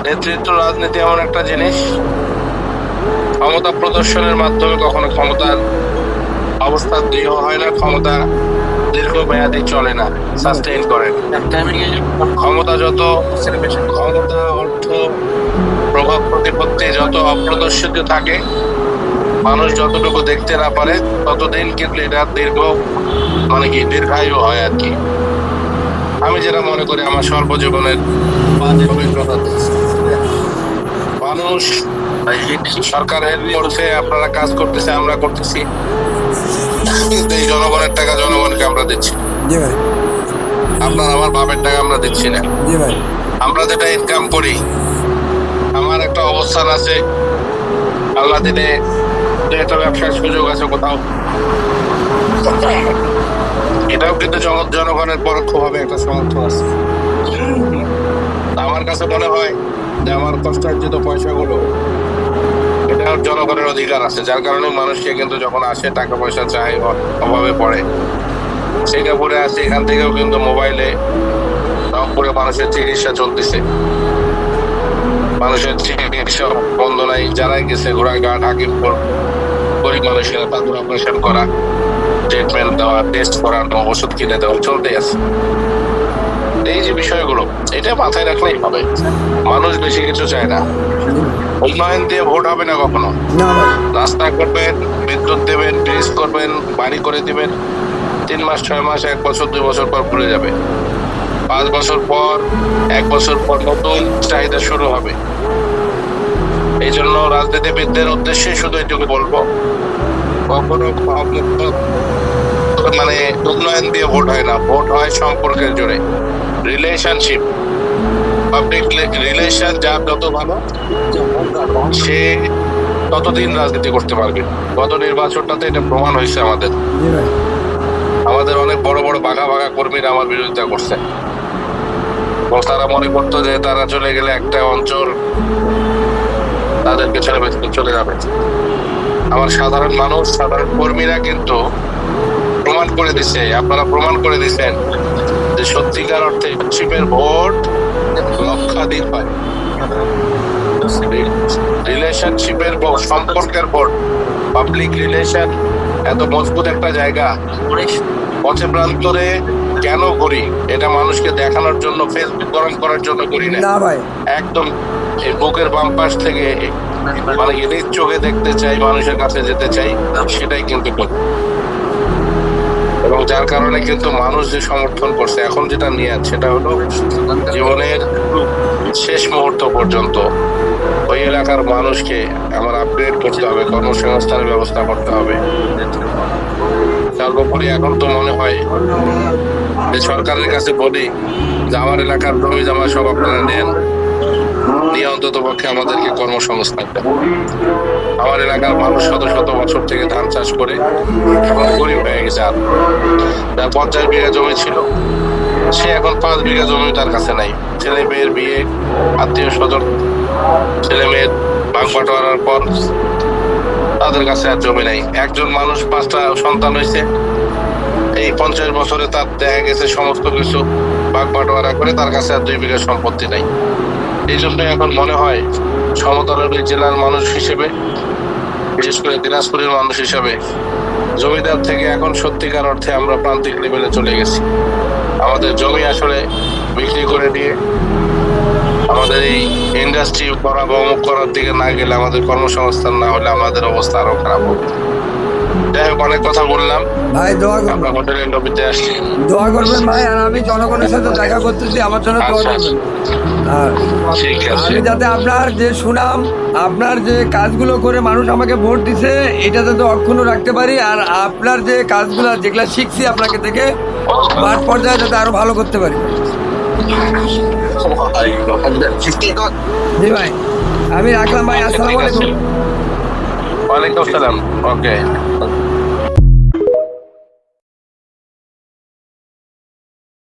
নেতৃত্ব রাজনীতি এমন একটা জিনিস, ক্ষমতা প্রদর্শনের মাধ্যমে কখনো ক্ষমতার অবস্থা দৃঢ় হয় না, ক্ষমতা দীর্ঘমেয়াদী চলে না, সাস্টেইন করে না। ক্ষমতা অর্থ, প্রভাব প্রতিপত্তি যত অপ্রদর্শিত থাকে, মানুষ যতটুকু দেখতে না পারে ততদিন কিন্তু এটা দীর্ঘায়ু হয় আর কি। আমি যেটা মনে করি আমার সর্বজীবনের অভিজ্ঞতা, মানুষ সরকার হেল্প করছে, আপনারা কাজ করতেছে, আমরা করতেছি, কিন্তু এই জনগণের টাকা জনগণকে আমরা দিচ্ছি। আপনার আমার বাপের টাকা আমরা দিচ্ছি না। আমরা যেটা ইনকাম করি, আমার একটা অবস্থান আছে, আল্লাহ দিনে একটা ব্যবসার সুযোগ আছে কোথাও, এটাও কিন্তু জনগণের পরোক্ষভাবে একটা সমর্থন আছে। আমার কাছে মনে হয় যে আমার কষ্টার্জিত পয়সাগুলো, এটা জনগণের অধিকার আছে, যার কারণে মানুষকে কিন্তু যখন আসে টাকা পয়সা চায়, অভাবে পড়ে, সেটা পড়ে আসে, এখান থেকেও কিন্তু মোবাইলে রংপুরে মানুষের চিকিৎসা চলতেছে, মানুষের চিকিৎসা বন্ধ নাই, যারাই গেছে ঘোড়াঘাট হাকিমপুর, গরিব মানুষের তাদের অপারেশন করা, ট্রিটমেন্ট দেওয়া, টেস্ট করানো, ওষুধ কিনে দেওয়া চলতে আছে। এই যে বিষয়গুলো, এটা মাথায় রাখলেই হবে। মানুষ বেশি কিছু চায় না। উন্নয়ন দিয়ে ভোট হবে না কখনো। রাস্তা করবেন, বিদ্যুৎ দেবেন, ব্রিজ করবেন, বাড়ি করে দিবেন, 3 মাস 6 মাস 1 বছর 2 বছর পর ভুলে যাবে। 5 বছর পর 1 বছর পর নতুন চাহিদা শুরু হবে। এই জন্য রাজনীতিবিদদের উদ্দেশ্যে শুধু এটুকু বলবো, কখনো উন্নয়ন দিয়ে ভোট হয় না, ভোট হয় সম্পর্কের জোরে, রিলেশনশিপ, পাবলিক রিলেশন যার যত ভালো সে ততদিন রাজনীতি করতে পারবে। গত নির্বাচনটাতে এটা প্রমাণ হয়েছে। আমাদের অনেক বড় বড় বাঘা কর্মীরা আমার বিরোধিতা করছে, তারা মনে করতো যে তারা চলে গেলে একটা অঞ্চল তাদেরকে ছেড়ে চলে যাবে। আমার সাধারণ মানুষ, সাধারণ কর্মীরা কিন্তু প্রমাণ করে দিচ্ছে, আপনারা প্রমাণ করে দিচ্ছেন যে সত্যিকার অর্থে শিপের ভোট লক্ষাধিক হয়। রিলেশনশিপের ভোট, সম্পর্কের ভোট, পাবলিক রিলেশন এত মজবুত একটা জায়গা। পথে প্রান্তরে কেন করি? এটা মানুষকে দেখানোর জন্য, ফেসবুক গরম করার জন্য করি না ভাই। একদম এই বুকের বাম পাশ থেকে এদের চোখে দেখতে চাই, মানুষের কাছে যেতে চাই, সেটাই কিন্তু করি। এবং যার কারণে কিন্তু মানুষ যে সমর্থন করছে, এখন যেটা নিয়ে সেটা হলো জীবনের শেষ মুহূর্ত পর্যন্ত ওই এলাকার মানুষকে আমার আপডেট করতে হবে, কর্মসংস্থানের ব্যবস্থা করতে হবে। সর্বোপরি এখন তো মনে হয় যে সরকারের কাছে বলি যে আমার এলাকার জমি জমা সব আপনারা নেন, নিয়ে অন্তত পক্ষে আমাদেরকে কর্মসংস্থান দেন। আমার এলাকার মানুষ শত শত বছর থেকে ধান চাষ করে এখন গরিব হয়ে গেছে। আর যার 50 বিঘা জমি ছিল, সে এখন 5 বিঘা জমি তার কাছে নাই। ছেলে মেয়ের বিয়ে, আত্মীয় স্বজন, ছেলে মেয়ের ভাগ বাটোয়ারার পর তাদের কাছে আর জমি নাই। একজন মানুষ 5টা সন্তান হয়েছে, এই 50 বছরে তার দেখা গেছে সমস্ত কিছু ভাগ বাটোয়ারা করে তার কাছে আর 2 বিঘা সম্পত্তি নাই। এই জন্য এখন মনে হয় সমতলের জেলার মানুষ হিসেবে, বিশেষ করে দিনাজপুরের মানুষ হিসেবে, জমিদার থেকে এখন সত্যিকার অর্থে আমরা প্রান্তিক লেভেলে চলে গেছি। আমাদের জমি আসলে বিক্রি করে দিয়ে আমাদের এই ইন্ডাস্ট্রি করা বা অমুক করার দিকে না গেলে, আমাদের কর্মসংস্থান না হলে আমাদের অবস্থা আরো খারাপ হবে। যাই হোক, অনেক কথা বললাম ভাই। দোয়া করবেন, হোটেলের লবিতে আসছি, দোয়া করবেন ভাই। আর আমি জনগণের সাথে দেখা করতেছি, আমার জন্য দোয়া করবেন। আর আমি যাতে আপনার যে সুনাম, আপনার যে কাজগুলো করে মানুষ আমাকে ভোট দিছে, এটা যাতে অক্ষুণ্ণ রাখতে পারি। আর আপনার যে কাজগুলো যেগুলো শিখছি আপনাকে থেকে, মাঠ পর্যায়ে যাতে আরো ভালো করতে পারি। জি ভাই, আমি রাখলাম ভাই। আসসালামু আলাইকুম। ওয়ালাইকুম আসসালাম। ওকে।